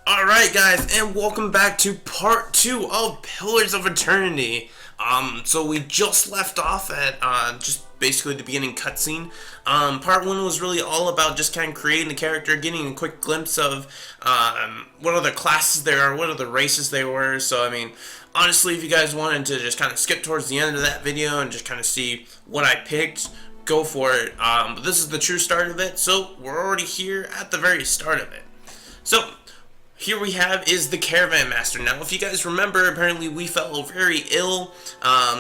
Alright guys, and welcome back to part 2 of Pillars of Eternity. So we just left off at, just basically the beginning cutscene. Part 1 was really all about just kind of creating the character, getting a quick glimpse of, what other classes there are, what other races they were. So, I mean, honestly, if you guys wanted to just kind of skip towards the end of that video and just kind of see what I picked, go for it. But this is the true start of it, so we're already here at the very start of it. So, here we have is the Caravan Master. Now, if you guys remember, apparently we fell very ill.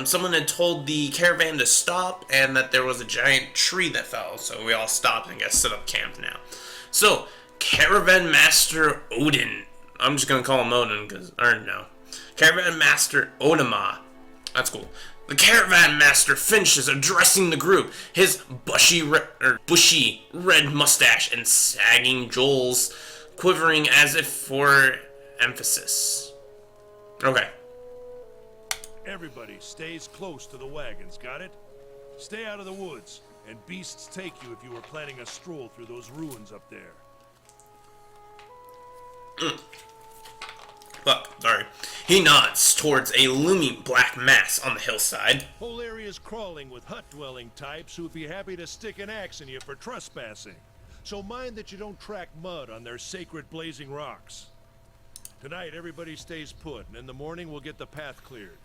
Someone had told the caravan to stop, and that there was a giant tree that fell, so we all stopped and got set up camp now. So, Caravan Master Odin. I'm just gonna call him Odin, Caravan Master Odama. That's cool. The Caravan Master finishes addressing the group. His bushy red mustache and sagging jowls quivering as if for emphasis. Okay. Everybody stays close to the wagons, got it? Stay out of the woods, and beasts take you if you were planning a stroll through those ruins up there. Look, sorry. He nods towards a looming black mass on the hillside. Whole area's crawling with hut-dwelling types who'd be happy to stick an axe in you for trespassing. So mind that you don't track mud on their sacred blazing rocks. Tonight, everybody stays put, and in the morning we'll get the path cleared.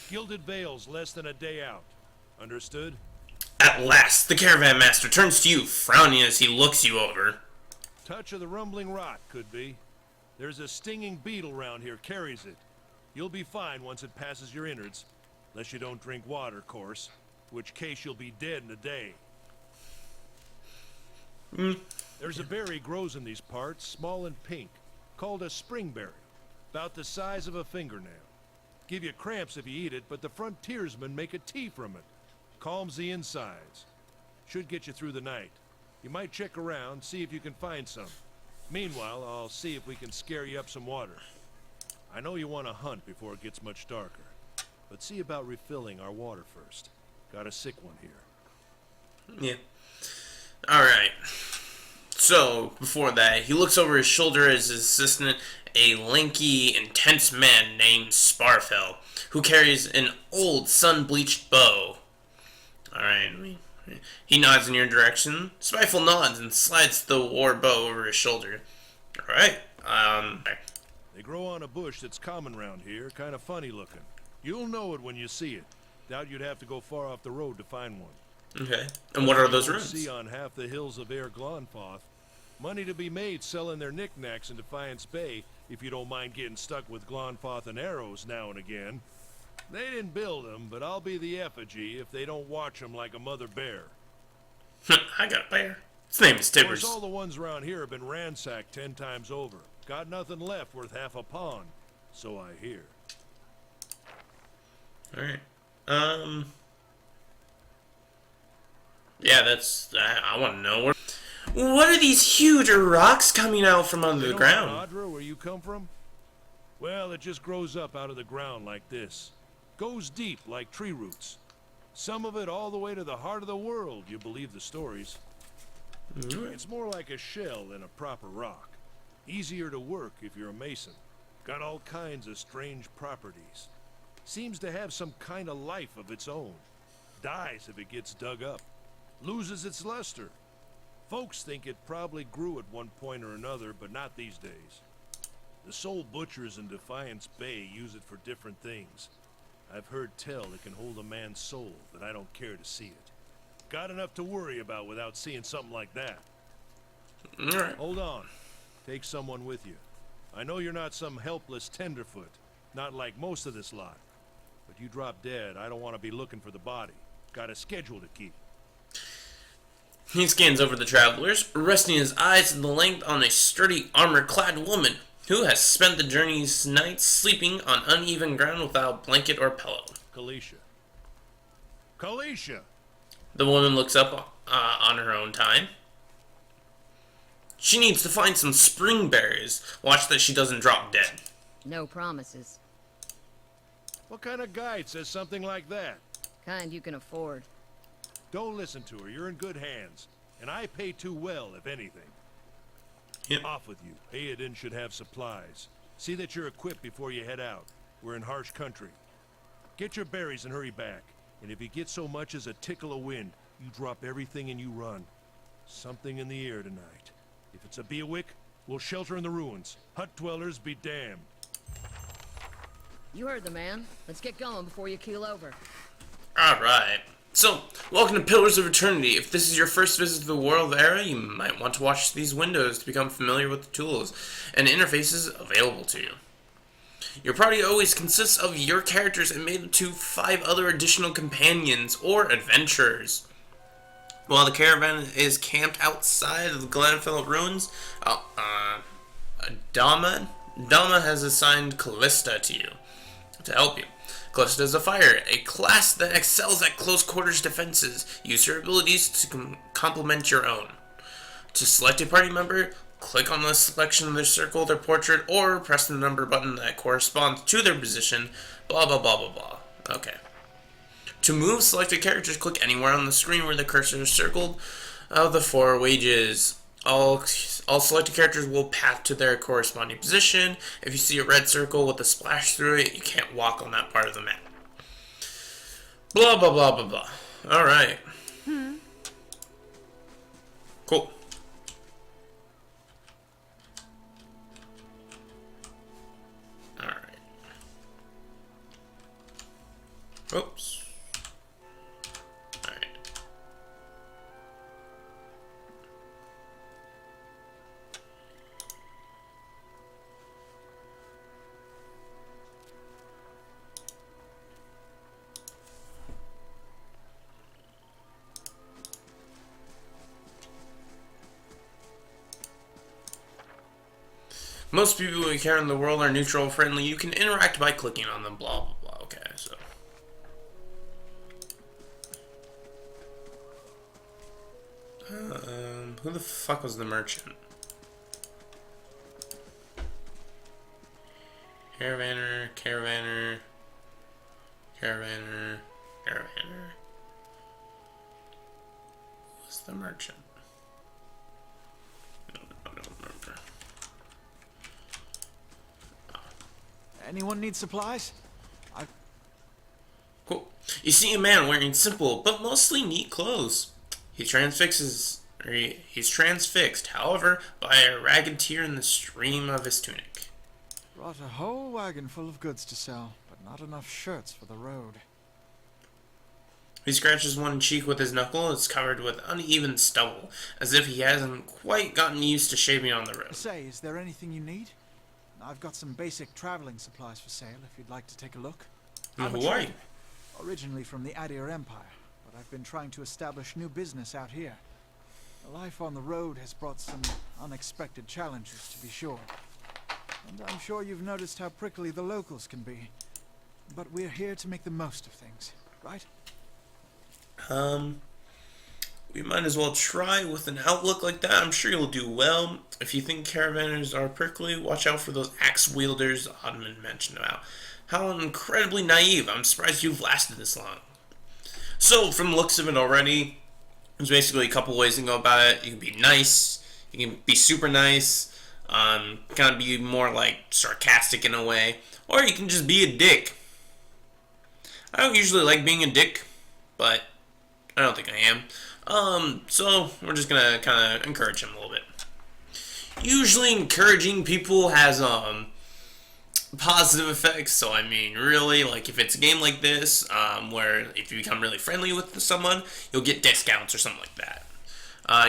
Gilded Vale's less than a day out. Understood? At last, the Caravan Master turns to you, frowning as he looks you over. Touch of the rumbling rot, could be. There's a stinging beetle round here, carries it. You'll be fine once it passes your innards. Unless you don't drink water, course. In which case you'll be dead in a day. There's a berry grows in these parts, small and pink, called a springberry, about the size of a fingernail. Give you cramps if you eat it, but the frontiersmen make a tea from it. Calms the insides. Should get you through the night. You might check around, see if you can find some. Meanwhile, I'll see if we can scare you up some water. I know you want to hunt before it gets much darker, but see about refilling our water first. Got a sick one here. Yeah. Alright. So, before that, he looks over his shoulder as his assistant, a lanky, intense man named Sparfell, who carries an old, sun-bleached bow. Alright. He nods in your direction. Sparfell nods and slides the war bow over his shoulder. Alright. They grow on a bush that's common round here, kind of funny looking. You'll know it when you see it. Doubt you'd have to go far off the road to find one. Okay. And what are those You'll runes? see on half the hills of Air Glonfoth. Money to be made selling their knickknacks in Defiance Bay, if you don't mind getting stuck with Glonfoth and arrows now and again. They didn't build them, but I'll be the effigy if they don't watch them like a mother bear. I got a bear. His name is Of course, Tibbers. all the ones around here have been ransacked 10 times over. Got nothing left worth half a pawn, so I hear. Alright. Yeah, that's... I want to know. What are these huge rocks coming out from under the ground? Adra, where you come from? Well, it just grows up out of the ground like this. Goes deep like tree roots. Some of it all the way to the heart of the world, you believe the stories. It's more like a shell than a proper rock. Easier to work if you're a mason. Got all kinds of strange properties. Seems to have some kind of life of its own. Dies if it gets dug up. Loses its luster. Folks think it probably grew at one point or another, but not these days. The soul butchers in Defiance Bay use it for different things. I've heard tell it can hold a man's soul, but I don't care to see it. Got enough to worry about without seeing something like that. Alright. Hold on. Take someone with you. I know you're not some helpless tenderfoot, not like most of this lot. But you drop dead, I don't want to be looking for the body. Got a schedule to keep. He scans over the travelers, resting his eyes in the length on a sturdy, armor-clad woman who has spent the journey's nights sleeping on uneven ground without blanket or pillow. Kalisha. Kalisha! The woman looks up on her own time. She needs to find some spring berries. Watch that she doesn't drop dead. No promises. What kind of guide says something like that? Kind you can afford. Don't listen to her. You're in good hands. And I pay too well, if anything. Yep. Off with you. Aiden should have supplies. See that you're equipped before you head out. We're in harsh country. Get your berries and hurry back. And if you get so much as a tickle of wind, you drop everything and you run. Something in the air tonight. If it's a Beawick, we'll shelter in the ruins. Hut dwellers be damned. You heard the man. Let's get going before you keel over. Alright. So, welcome to Pillars of Eternity. If this is your first visit to the World era, you might want to watch these windows to become familiar with the tools and interfaces available to you. Your party always consists of your characters and made up to 5 other additional companions or adventurers. While the caravan is camped outside of the Glenfield ruins, Dama has assigned Callista to you to help you. Callista is a fighter, a class that excels at close quarters defenses. Use her abilities to complement your own. To select a party member, click on the selection of their circle, their portrait, or press the number button that corresponds to their position, blah blah blah blah blah. Okay. To move selected characters, click anywhere on the screen where the cursor is circled of the 4 wages. All selected characters will path to their corresponding position. If you see a red circle with a splash through it, you can't walk on that part of the map. Blah, blah, blah, blah, blah. Alright. Cool. Alright. Oops. Most people who care in the world are neutral or friendly. You can interact by clicking on them, blah, blah, blah. Okay, so. Who the fuck was the merchant? Caravaner. Who's the merchant? I don't remember. Anyone need supplies? Cool. You see a man wearing simple but mostly neat clothes. He's transfixed, however, by a ragged tear in the stream of his tunic. Brought a whole wagon full of goods to sell, but not enough shirts for the road. He scratches one cheek with his knuckle. It's covered with uneven stubble, as if he hasn't quite gotten used to shaving on the road. Say, is there anything you need? I've got some basic traveling supplies for sale if you'd like to take a look. Now, who are you? Originally from the Adir Empire, but I've been trying to establish new business out here. The life on the road has brought some unexpected challenges, to be sure. And I'm sure you've noticed how prickly the locals can be. But we're here to make the most of things, right? We might as well try with an outlook like that. I'm sure you'll do well. If you think caravanners are prickly, watch out for those axe wielders Ottoman mentioned about. How incredibly naive. I'm surprised you've lasted this long. So, from the looks of it already, there's basically a couple ways to go about it. You can be nice. You can be super nice. Kind of be more like sarcastic in a way. Or you can just be a dick. I don't usually like being a dick, but I don't think I am. So we're just gonna kind of encourage him a little bit. Usually encouraging people has, positive effects, so I mean, really, like, if it's a game like this, where if you become really friendly with someone, you'll get discounts or something like that.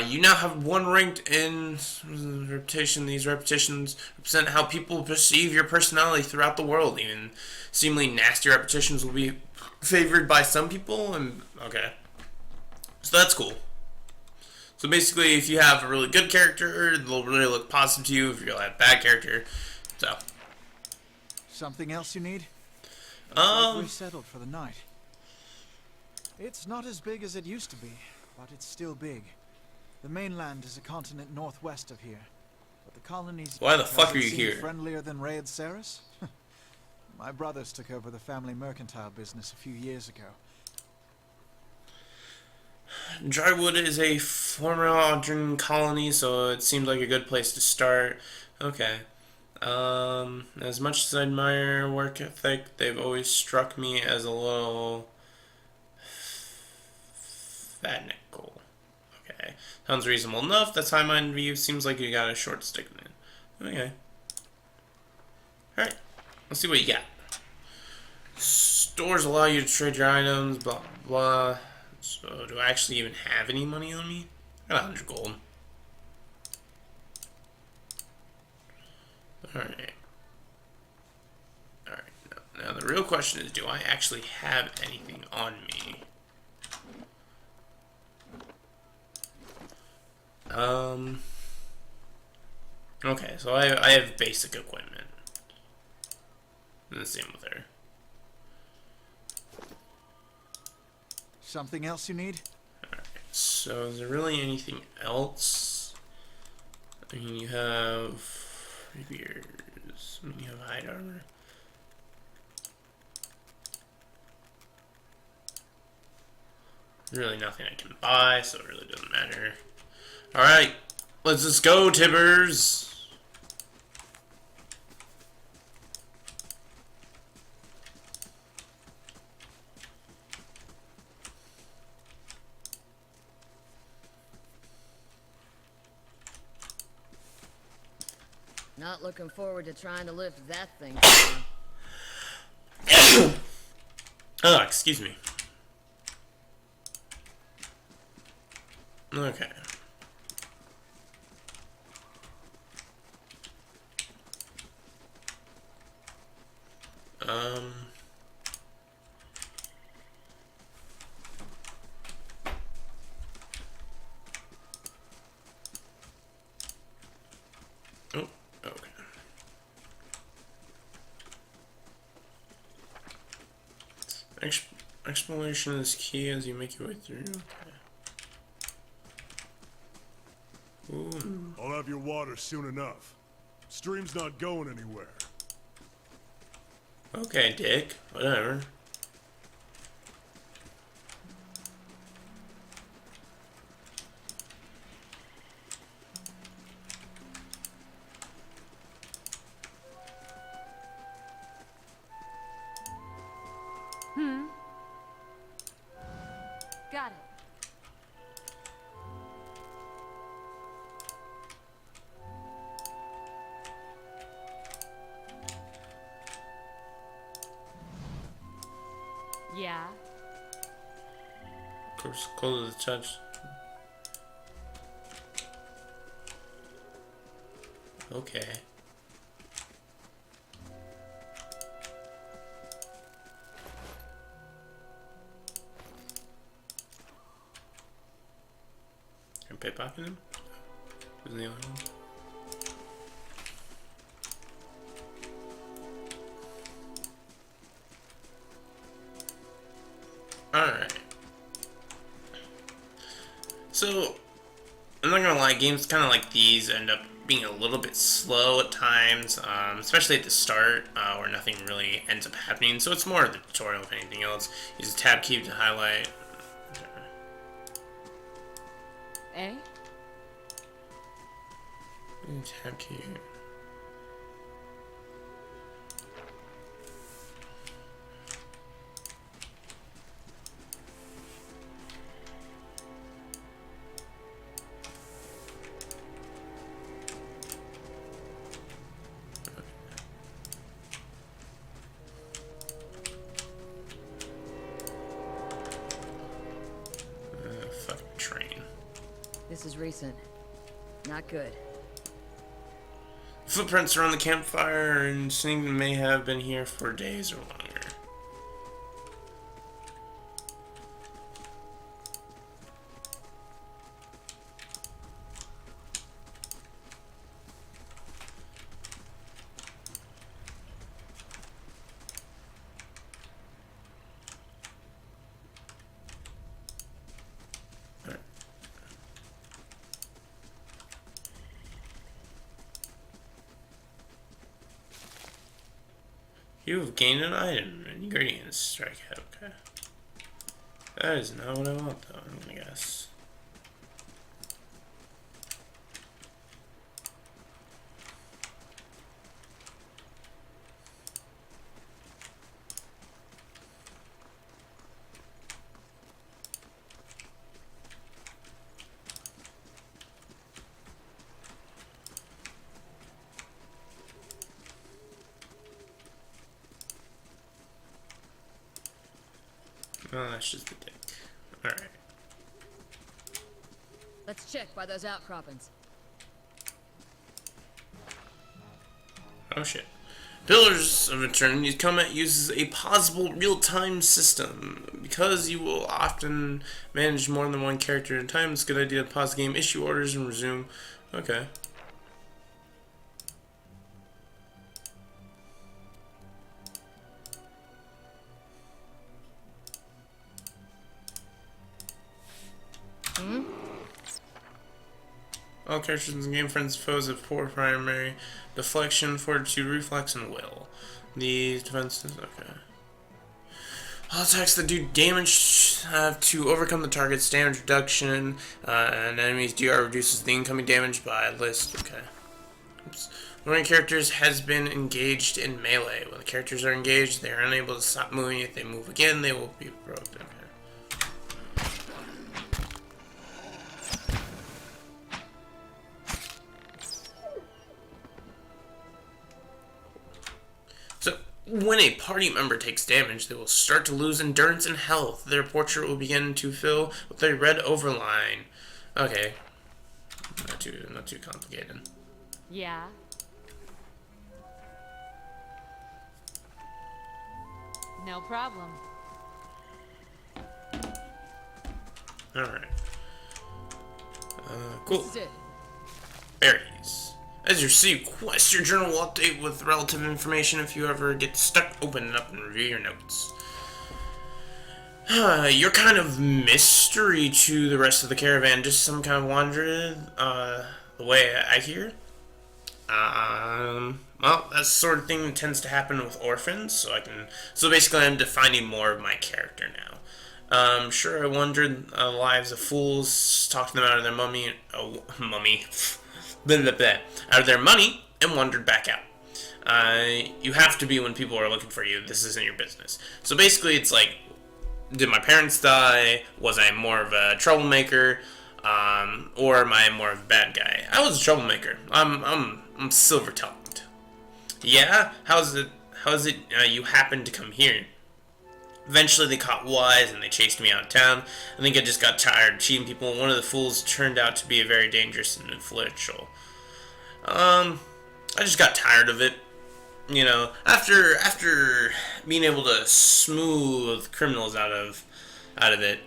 You now have 1 ranked in reputation. These repetitions represent how people perceive your personality throughout the world. Even seemingly nasty repetitions will be favored by some people, and, okay. So that's cool. So basically, if you have a really good character, they'll really look positive to you. If you have a bad character, so. Something else you need? We're settled for the night. It's not as big as it used to be, but it's still big. The mainland is a continent northwest of here, but the colonies. Why the fuck are you here? Friendlier than Raid Saris? My brothers took over the family mercantile business a few years ago. Drywood is a former Aldrin colony, so it seemed like a good place to start. Okay. As much as I admire work ethic, they've always struck me as a little fatnical. Okay. Sounds reasonable enough. That's high mind view. Seems like you got a short stick in it. Okay. Alright. Let's see what you got. Stores allow you to trade your items, blah blah. So, do I actually even have any money on me? I got 100 gold. Alright. Alright. Now, the real question is, do I actually have anything on me? Okay, so I have basic equipment. And the same with her. Something else you need? Alright, so is there really anything else? I mean, you have rapiers. I mean, you have hide armor. Really nothing I can buy, so it really doesn't matter. Alright, let's just go, Tibbers! Not looking forward to trying to lift that thing. Oh, excuse me. Okay. Oh, okay. Exploration is key as you make your way through. Okay. Ooh. I'll have your water soon enough. Stream's not going anywhere. Okay, Dick. Whatever. Got it. Yeah. Of course, cold to the touch. Okay. Can I pickpocket him? Who's the only one? Alright. So, I'm not gonna lie, games kind of like these end up being a little bit slow at times, especially at the start, where nothing really ends up happening. So it's more of the tutorial if anything else. Use the tab key to highlight. Eh? Tab key. Fucking train. This is recent. Not good. Footprints around the campfire and Snington may have been here for days or longer. You have gained an item. Ingredients. Strike it. Okay. That is not what I want, though, I'm gonna guess. Oh, that's just the dick. Alright. Let's check by those outcroppings. Oh shit. Pillars of Eternity Comet uses a pausable real-time system. Because you will often manage more than one character at a time, it's a good idea to pause the game, issue orders, and resume. Okay. All characters in the game, friends and foes, have poor primary deflection, fortitude, reflex, and will. These defenses, okay. All attacks that do damage have to overcome the target's damage reduction, and enemies' DR reduces the incoming damage by a list. Okay. Oops. One of the characters has been engaged in melee. When the characters are engaged, they are unable to stop moving. If they move again, they will be broken. Okay. So, when a party member takes damage, they will start to lose endurance and health. Their portrait will begin to fill with a red overline. Okay. Not too complicated. Yeah. No problem. Alright. Cool. This is it. Berries. As you see, quest your journal will update with relative information if you ever get stuck. Open it up and review your notes. You're kind of mystery to the rest of the caravan, just some kind of wanderer, the way I hear. Well, that's the sort of thing that tends to happen with orphans, so basically I'm defining more of my character now. Sure, I wandered the lives of fools, talked them out of their mummy, blah, blah, blah, out of their money, and wandered back out. You have to be when people are looking for you. This isn't your business. So basically, it's like, did my parents die? Was I more of a troublemaker? Or am I more of a bad guy? I was a troublemaker. I'm silver-tongued. Yeah? How's it you happened to come here? Eventually they caught wise and they chased me out of town. I think I just got tired of cheating people. One of the fools turned out to be very dangerous and influential. I just got tired of it. You know, after being able to smooth criminals out of it.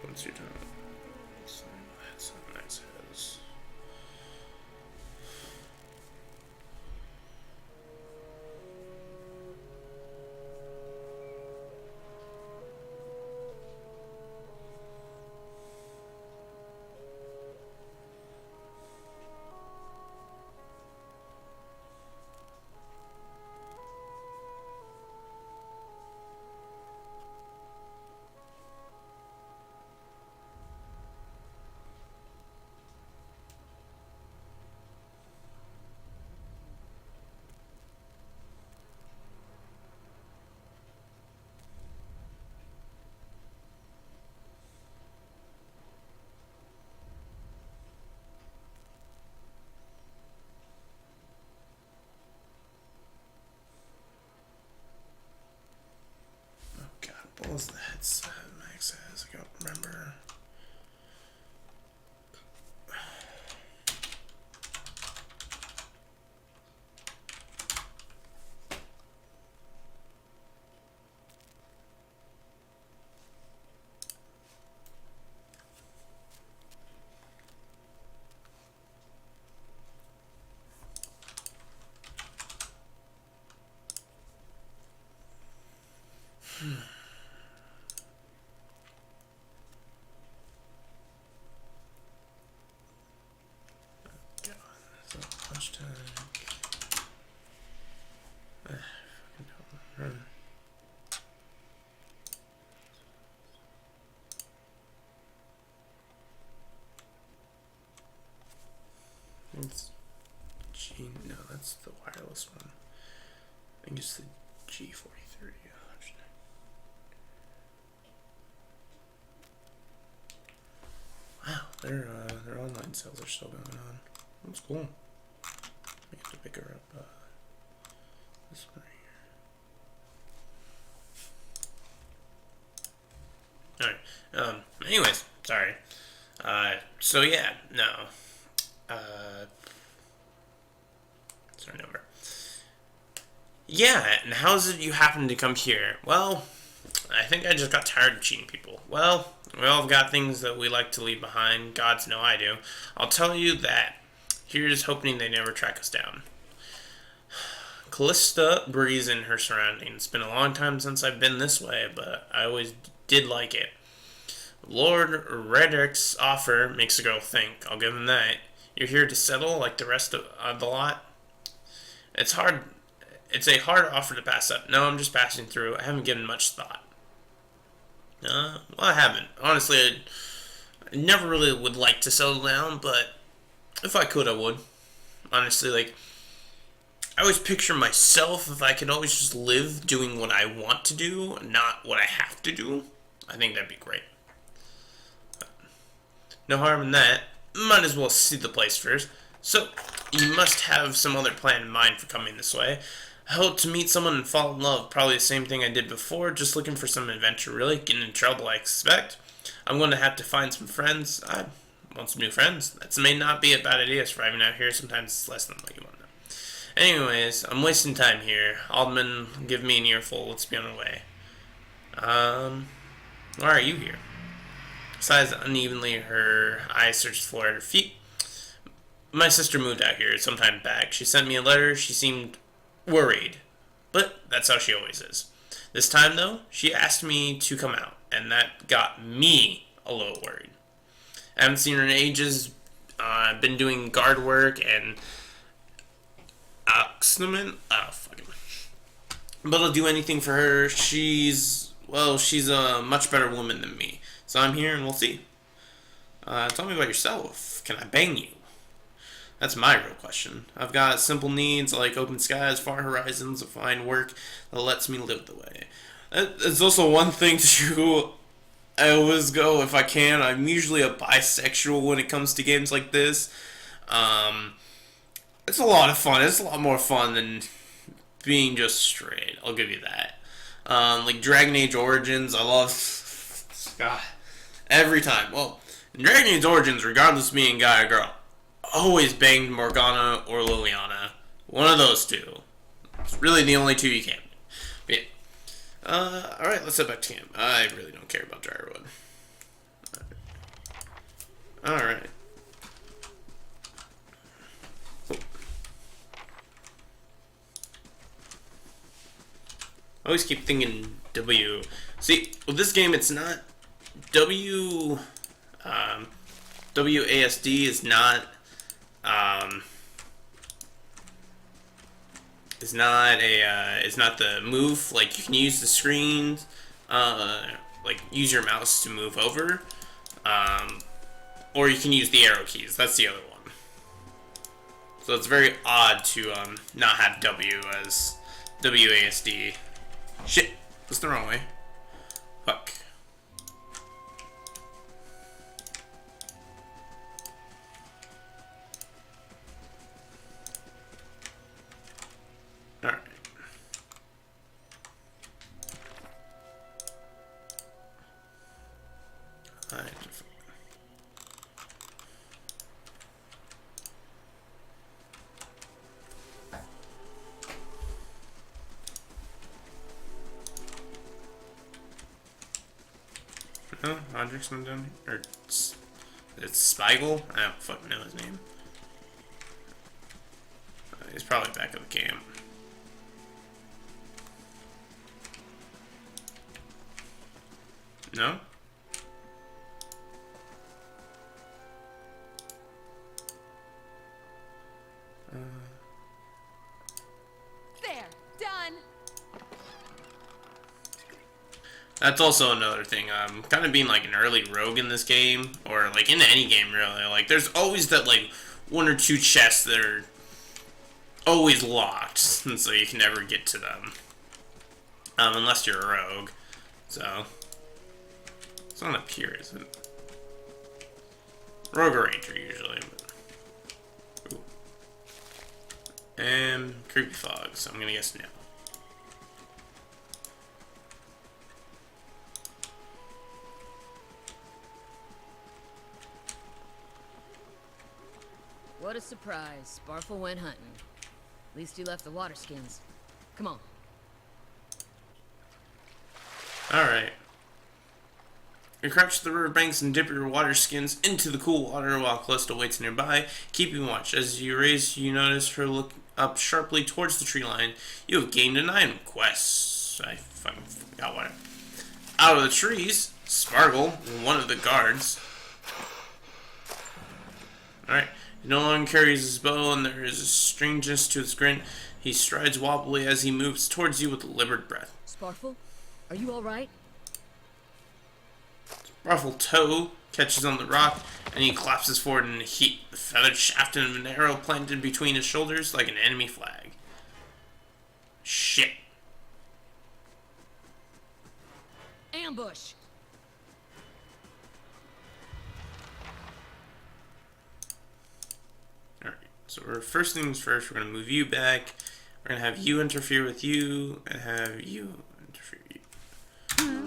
Once you're done. That's nice. What was the headset Max says? I don't remember. It's G. No, that's the wireless one. I think it's the G43. Wow, their online sales are still going on. That's cool. I have to pick her up. This one right here. Alright. Anyways, sorry. So yeah, no. Starting over. Yeah, and how's it you happen to come here? Well, I think I just got tired of cheating people. Well, we all have got things that we like to leave behind. Gods know I do. I'll tell you that. Here's hoping they never track us down. Callista breathes in her surroundings. It's been a long time since I've been this way, but I always did like it. Lord Redrick's offer makes a girl think. I'll give him that. You're here to settle like the rest of the lot? It's hard. It's a hard offer to pass up. No, I'm just passing through. I haven't given much thought. Well, I haven't. Honestly, I never really would like to settle down, but if I could, I would. Honestly, like, I always picture myself if I could always just live doing what I want to do, not what I have to do. I think that'd be great. No harm in that. Might as well see the place first. So, you must have some other plan in mind for coming this way. I hope to meet someone and fall in love. Probably the same thing I did before, just looking for some adventure, really. Getting in trouble, I expect. I'm going to have to find some friends. I want some new friends. That may not be a bad idea, surviving out here. Sometimes it's less than what you want to know. Anyways, I'm wasting time here. Alderman, give me an earful. Let's be on our way. Why are you here? Sighs unevenly, her eyes searched the floor at her feet. My sister moved out here some time back. She sent me a letter. She seemed worried. But that's how she always is. This time, though, she asked me to come out, and that got me a little worried. I haven't seen her in ages. I've been doing guard work and oxnament. Oh, fuck it. But I'll do anything for her. She's a much better woman than me. So I'm here and we'll see. Tell me about yourself. Can I bang you? That's my real question. I've got simple needs like open skies, far horizons, a fine work that lets me live the way. It's also one thing too. I always go if I can. I'm usually a bisexual when it comes to games like this. It's a lot of fun. It's a lot more fun than being just straight. I'll give you that. Like Dragon Age Origins, I love. God, every time. Well, in Dragon Age Origins, regardless of being guy or girl, always banged Morgana or Liliana. One of those two. It's really the only two you can. But yeah. Alright, let's head back to camp. I really don't care about Dryerwood. Alright. I always keep thinking W. See, with this game, it's not W. WASD is not. Is not the move. Like you can use the screens, like use your mouse to move over, or you can use the arrow keys. That's the other one. So it's very odd to not have W as WASD. Shit, that's the wrong way. Fuck. Alright. No, Roderick's not down here. Or it's Spiegel? I don't fucking know his name. He's probably back at the camp. No? There, done. That's also another thing. Kind of being like an early rogue in this game, or like in any game really. Like, there's always that like one or two chests that are always locked, and so you can never get to them, unless you're a rogue. So it's not up here, is it? Rogue or ranger usually. But... Ooh. And creepy fog. So I'm gonna guess no. surprise. Sparfle went hunting. At least he left the water skins. Come on. Alright. You crouch to the riverbanks and dip your water skins into the cool water while Callista waits nearby, keeping watch. As you raise, you notice her look up sharply towards the tree line. You have gained an item quest. I fucking forgot what. Out of the trees, Sparkle, one of the guards. Alright. He no longer carries his bow, and there is a strangeness to his grin. He strides wobbly as he moves towards you with deliberate breath. Sparfle, are you alright? Ruffled toe catches on the rock, and he collapses forward in a heap. The feathered shaft of an arrow planted between his shoulders like an enemy flag. Shit. Ambush! Alright, so first things first, we're going to move you back. We're going to have you interfere with you, and have you interfere with you.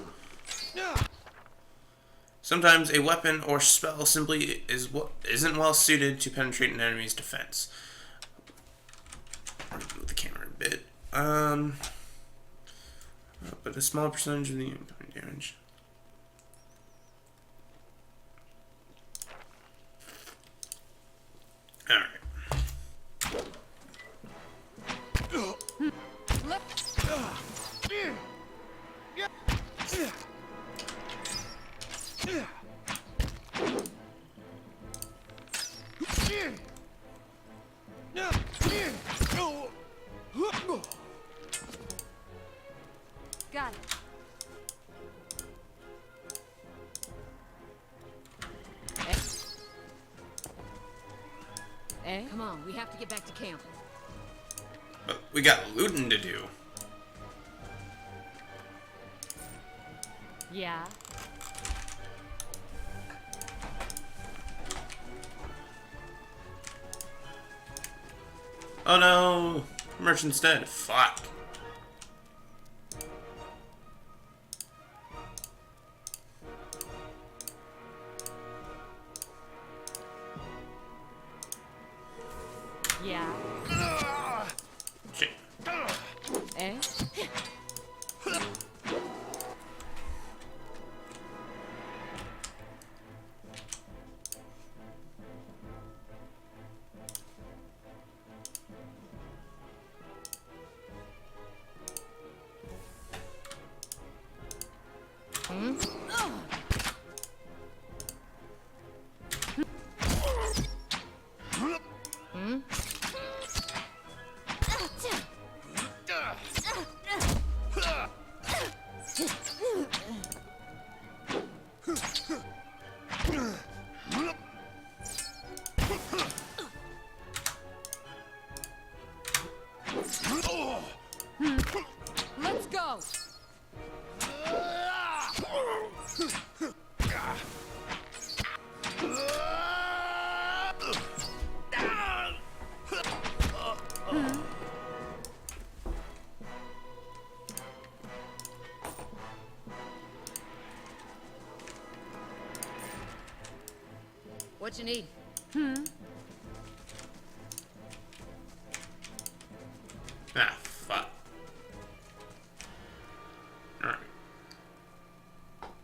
Sometimes a weapon or spell simply isn't well suited to penetrate an enemy's defense. I'll move the camera a bit. But a small percentage of the incoming damage. Alright. Got it. Eh? Come on, we have to get back to camp. But we got looting to do. Yeah. Oh no! Merchant's dead. Fuck. Yeah. Shit. Eh? Let's go. What you need? Ah, fuck. Alright.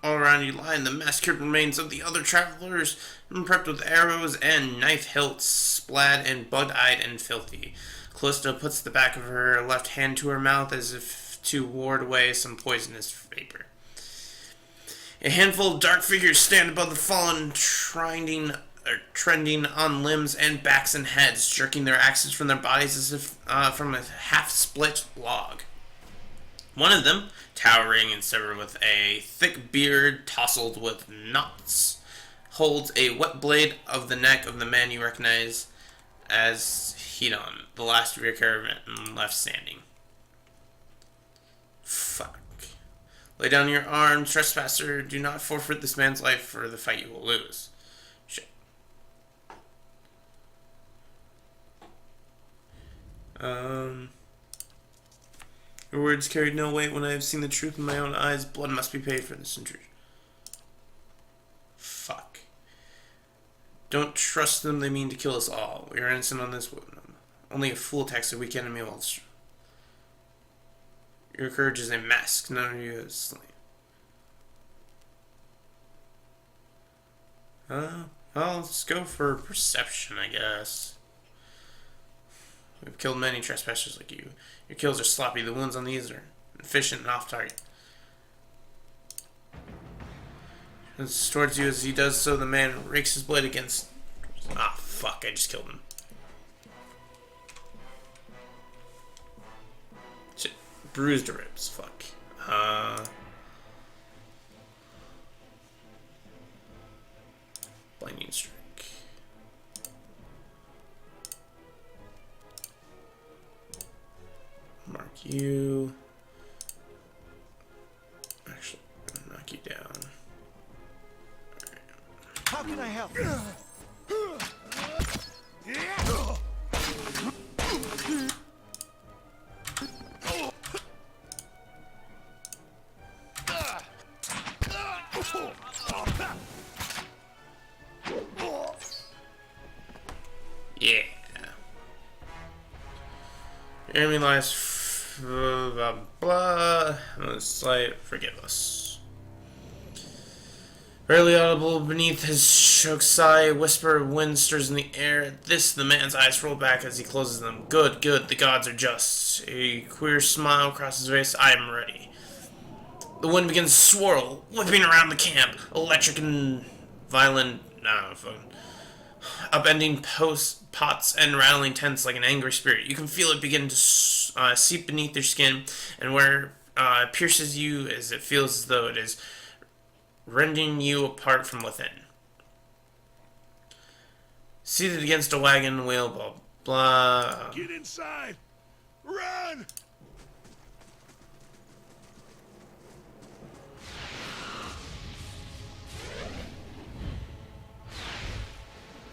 All around you lie the massacred remains of the other travelers, prepped with arrows and knife hilts, splat and bug-eyed and filthy. Callista puts the back of her left hand to her mouth as if to ward away some poisonous vapor. A handful of dark figures stand above the fallen, trending on limbs and backs and heads, jerking their axes from their bodies as if from a half-split log. One of them, towering and severed with a thick beard tousled with knots, holds a wet blade of the neck of the man you recognize as Hedon, the last of your caravan left standing. Fuck. Lay down your arms, trespasser. Do not forfeit this man's life, for the fight you will lose. Shit. Your words carried no weight when I have seen the truth in my own eyes. Blood must be paid for this intrusion. Fuck. Don't trust them, they mean to kill us all. We are innocent on this one. Only a fool attacks a weak enemy while your courage is a mask, none of you is slain. Well, let's go for perception, I guess. We've killed many trespassers like you. Your kills are sloppy, the wounds on these are efficient and off target. Turns towards you as he does so, the man rakes his blade against... Ah, fuck, I just killed him. Shit, bruised ribs, fuck. Blinding strike. Mark you. Actually, knock you down. How can I help? Yeah. Enemy lies. Blah blah. Slight. Forgive us. Barely audible beneath his choked sigh, a whisper of wind stirs in the air. At this, the man's eyes roll back as he closes them. Good, good, the gods are just. A queer smile crosses his face. I am ready. The wind begins to swirl, whipping around the camp. Electric and violent. Upending pots and rattling tents like an angry spirit. You can feel it begin to seep beneath your skin, and where it pierces you as it feels as though it is rending you apart from within. Seated against a wagon wheel, blah blah. Get inside! Run!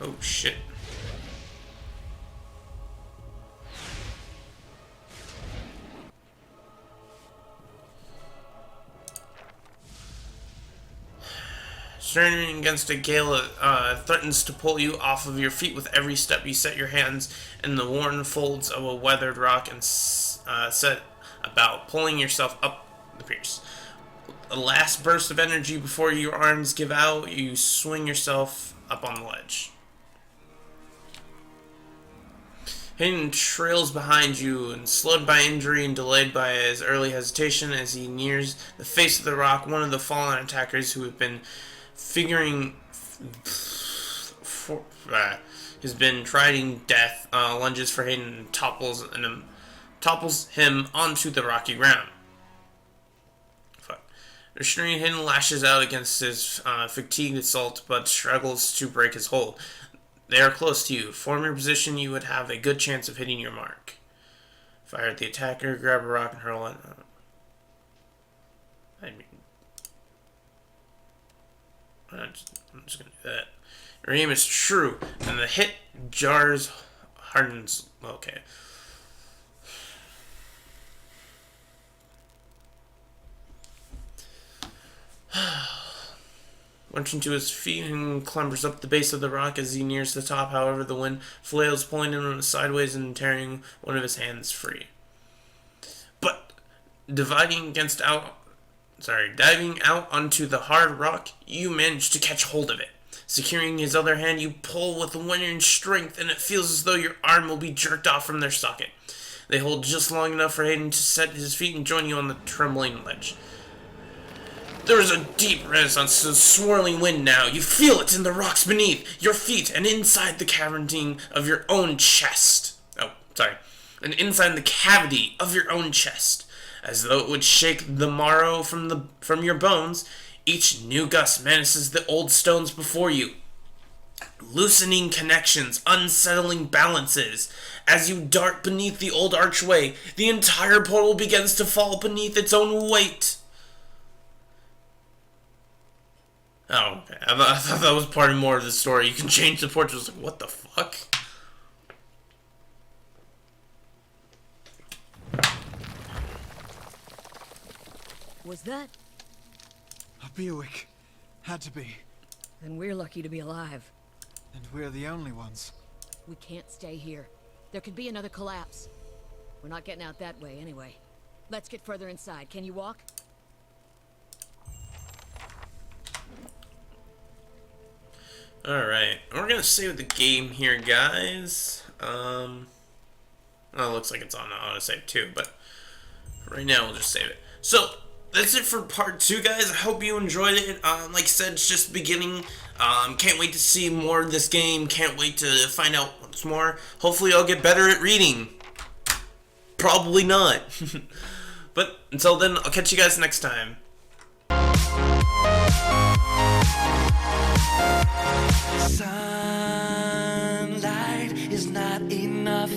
Oh shit. Straining against a gale threatens to pull you off of your feet with every step you set your hands in the worn folds of a weathered rock and set about pulling yourself up the pierce. A last burst of energy before your arms give out, you swing yourself up on the ledge. Hayden trails behind you, and slowed by injury and delayed by his early hesitation as he nears the face of the rock. One of the fallen attackers who have been has been trying death, lunges for Hayden and topples him onto the rocky ground. Restraining Hayden lashes out against his fatigued assault, but struggles to break his hold. They are close to you. Form your position, you would have a good chance of hitting your mark. Fire at the attacker, grab a rock and hurl it. I'm just gonna do that. Your aim is true, and the hit jars, hardens. Okay. Lurching to his feet and clambers up the base of the rock as he nears the top. However, the wind flails, pulling him sideways and tearing one of his hands free. But diving out onto the hard rock, you manage to catch hold of it. Securing his other hand, you pull with winning strength, and it feels as though your arm will be jerked off from their socket. They hold just long enough for Hayden to set his feet and join you on the trembling ledge. There is a deep resonance to the swirling wind now. You feel it in the rocks beneath your feet and inside the cavity of your own chest. And inside the cavity of your own chest. As though it would shake the marrow from your bones, each new gust menaces the old stones before you. Loosening connections, unsettling balances. As you dart beneath the old archway, the entire portal begins to fall beneath its own weight. Oh, okay. I thought that was part of more of the story. You can change the portrait. I was like, what the fuck? Was that? A Buick. Had to be. Then we're lucky to be alive. And we're the only ones. We can't stay here. There could be another collapse. We're not getting out that way anyway. Let's get further inside. Can you walk? Alright, we're gonna save the game here, guys. Oh, it looks like it's on autosave too, but right now we'll just save it. So, that's it for part 2, guys. I hope you enjoyed it. Like I said, it's just the beginning. Can't wait to see more of this game. Can't wait to find out what's more. Hopefully I'll get better at reading. Probably not. But until then, I'll catch you guys next time. Sunlight is not enough.